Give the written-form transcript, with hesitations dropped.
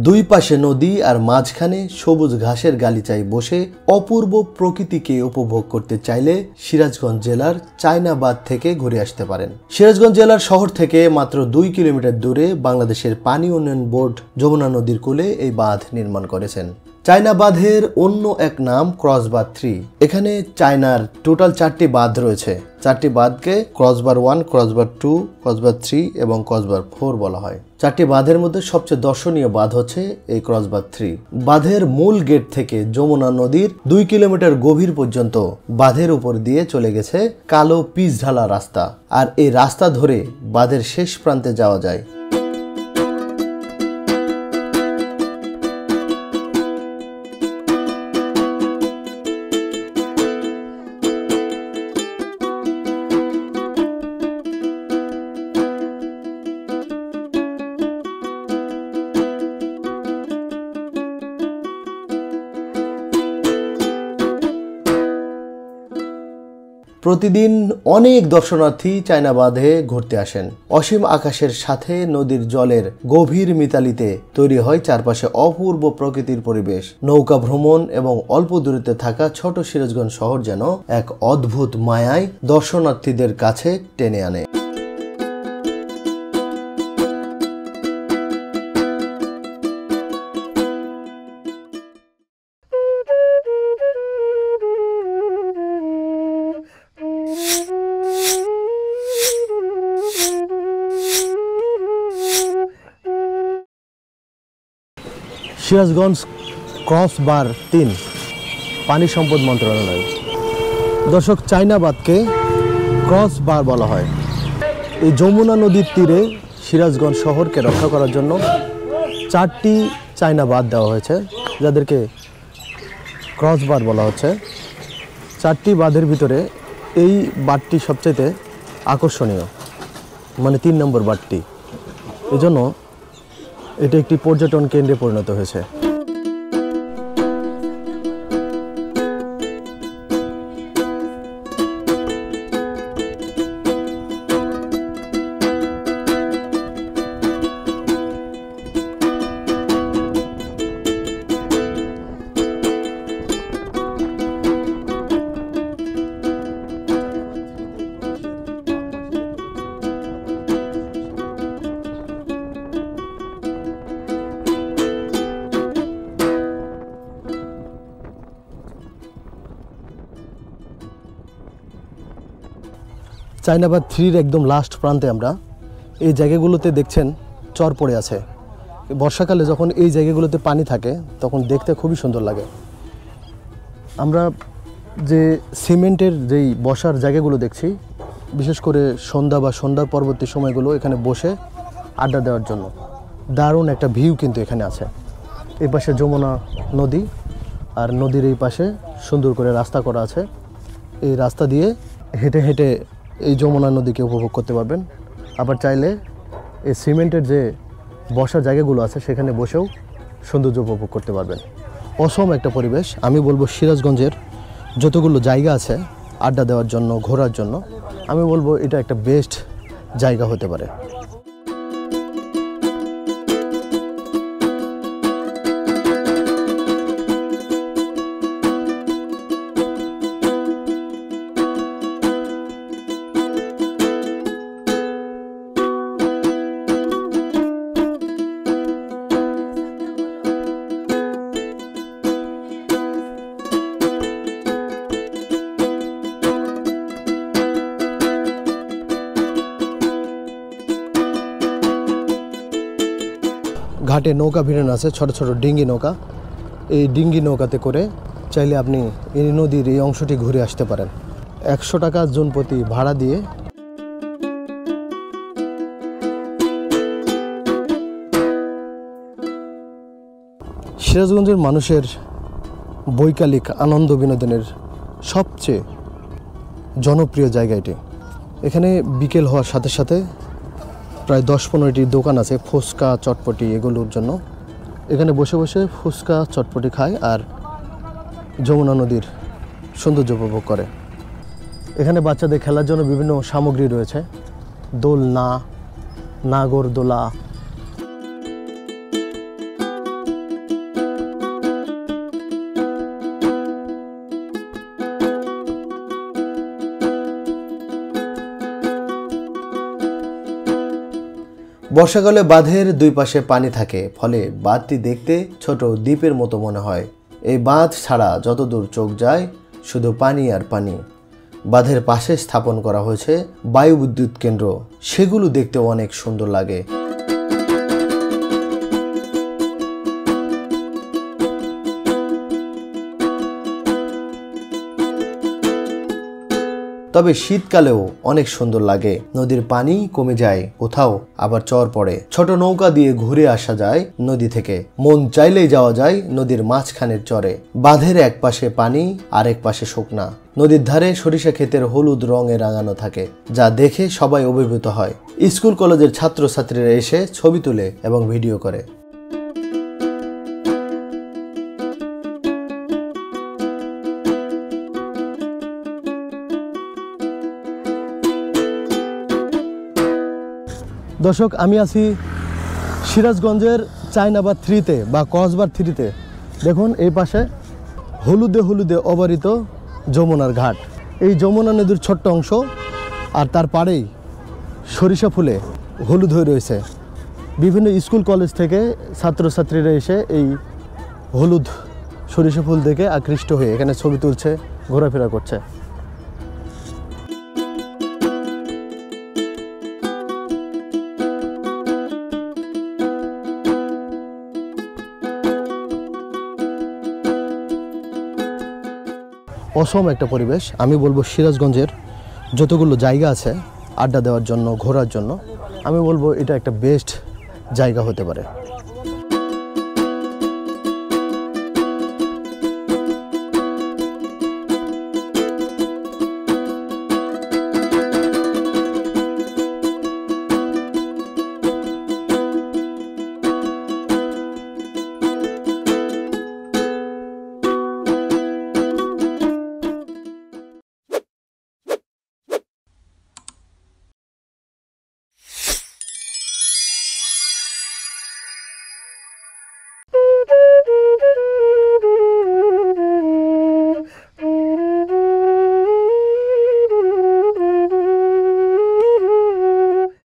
দুই পাশে নদী আর মাঝখানে সবুজ ঘাসের গালিচায় বসে অপূর্ব প্রকৃতিকে উপভোগ করতে চাইলে সিরাজগঞ্জ জেলার চায়নাবাদ থেকে ঘুরে আসতে পারেন। সিরাজগঞ্জ জেলার শহর থেকে মাত্র 2 কিলোমিটার দূরে বাংলাদেশের পানি উন্নয়ন বোর্ড যমুনা নদীর কূলে এই বাঁধ নির্মাণ করেছেন। চায়না বাঁধের অন্য এক নাম ক্রসবার 3। এখানে চায়নার টোটাল 4টি বাঁধ রয়েছে। 4টি বাঁধকে ক্রসবার 1, ক্রসবার 2, ক্রসবার 3 এবং ক্রসবার 4 বলা হয়। 4টি বাঁধের মধ্যে সবচেয়ে দর্শনীয় বাঁধ হচ্ছে এই ক্রসবার 3। বাঁধের মূল গেট থেকে যমুনা নদীর 2 কিলোমিটার গভীর পর্যন্ত বাঁধের উপর দিয়ে চলে গেছে কালো পিচ ঢালা রাস্তা, আর এই রাস্তা ধরে বাঁধের শেষ প্রান্তে যাওয়া যায়। প্রতিদিন অনেক দর্শনার্থী চায়না বাঁধে ঘুরতে আসেন। অসীম আকাশের সাথে নদীর জলের গভীর মিতালিতে তৈরি হয় চারপাশে অপূর্ব প্রকৃতির পরিবেশ। নৌকা ভ্রমণ এবং অল্প দূরত্বে থাকা ছোট সিরাজগঞ্জ শহর যেন এক অদ্ভুত মায়ায় দর্শনার্থীদের কাছে টেনে আনে। সিরাজগঞ্জ ক্রসবার 3 পানি সম্পদ মন্ত্রণালয়। দর্শক, চায়নাবাদকে ক্রসবার বলা হয়। এই যমুনা নদীর তীরে সিরাজগঞ্জ শহরকে রক্ষা করার জন্য 4টি চায়না বাঁধ দেওয়া হয়েছে, যাদেরকে ক্রসবার বলা হচ্ছে। 4টি বাঁধের ভিতরে এই বাঁধটি সবচেয়ে আকর্ষণীয়, মানে 3 নম্বর বাঁধটি। এজন্য এটি একটি পর্যটন কেন্দ্রে পরিণত হয়েছে। চায়নাবাদ 3-র একদম লাস্ট প্রান্তে আমরা এই জায়গাগুলোতে দেখছেন চর পড়ে আছে। বর্ষাকালে যখন এই জায়গাগুলোতে পানি থাকে তখন দেখতে খুবই সুন্দর লাগে। আমরা যে সিমেন্টের যেই বসার জায়গাগুলো দেখছি, বিশেষ করে সন্ধ্যা বা সন্ধ্যার পরবর্তী সময়গুলো এখানে বসে আড্ডা দেওয়ার জন্য দারুণ একটা ভিউ কিন্তু এখানে আছে। এই পাশে যমুনা নদী, আর নদীর এই পাশে সুন্দর করে রাস্তা করা আছে। এই রাস্তা দিয়ে হেঁটে হেঁটে এই যমুনা নদীকে উপভোগ করতে পারবেন। আবার চাইলে এই সিমেন্টের যে বসার জায়গাগুলো আছে সেখানে বসেও সৌন্দর্য উপভোগ করতে পারবেন। অসম একটা পরিবেশ। আমি বলবো সিরাজগঞ্জের যতগুলো জায়গা আছে আড্ডা দেওয়ার জন্য, ঘোরার জন্য, আমি বলবো এটা একটা বেস্ট জায়গা হতে পারে। ঘাটে নৌকা ভিড়ানো আছে, ছোট ছোট ডিঙ্গি নৌকা। এই ডিঙ্গি নৌকাতে করে চাইলে আপনি এই নদীর এই অংশটি ঘুরে আসতে পারেন। 100 টাকা জন প্রতি ভাড়া দিয়ে সিরাজগঞ্জের মানুষের বৈকালিক আনন্দ বিনোদনের সবচেয়ে জনপ্রিয় জায়গা এটি। এখানে বিকেল হওয়ার সাথে সাথে প্রায় 10-15টি দোকান আছে ফুচকা, চটপটি এগুলোর জন্য। এখানে বসে বসে ফুচকা, চটপটি খায় আর যমুনা নদীর সৌন্দর্য উপভোগ করে। এখানে বাচ্চাদের খেলার জন্য বিভিন্ন সামগ্রী রয়েছে, দোলনা, নাগরদোলা। বর্ষাকালে বাঁধের দুই পাশে পানি থাকে, ফলে বাঁধটি দেখতে ছোট দ্বীপের মতো মনে হয়। এই বাঁধ ছাড়া যতদূর চোখ যায় শুধু পানি আর পানি। বাঁধের পাশে স্থাপন করা হয়েছে বায়ু বিদ্যুৎ কেন্দ্র, সেগুলো দেখতে অনেক সুন্দর লাগে। তবে শীতকালেও অনেক সুন্দর লাগে। নদীর পানি কমে যায়, কোথাও আবার চর পড়ে। ছোট নৌকা দিয়ে ঘুরে আসা যায় নদী থেকে, মন চাইলেই যাওয়া যায় নদীর মাঝখানের চরে। বাঁধের এক পাশে পানি আর এক পাশে শুকনা। নদীর ধারে সরিষা ক্ষেতের হলুদ রঙে রাঙানো থাকে, যা দেখে সবাই অভিভূত হয়। স্কুল কলেজের ছাত্রছাত্রীরা এসে ছবি তুলে এবং ভিডিও করে। দর্শক, আমি আছি সিরাজগঞ্জের চায়নাবাদ 3-তে বা কসবার 3-তে। দেখুন এই পাশে হলুদে হলুদে অবারিত যমুনার ঘাট। এই যমুনা নদীর ছোট্ট অংশ, আর তার পাড়েই সরিষা ফুলে হলুদ হয়ে রয়েছে। বিভিন্ন স্কুল কলেজ থেকে ছাত্রছাত্রীরা এসে এই হলুদ সরিষা ফুল দেখে আকৃষ্ট হয়ে এখানে ছবি তুলছে, ঘোরাফেরা করছে। অসম একটা পরিবেশ। আমি বলবো সিরাজগঞ্জের যতগুলো জায়গা আছে আড্ডা দেওয়ার জন্য, ঘোরার জন্য, আমি বলবো এটা একটা বেস্ট জায়গা হতে পারে।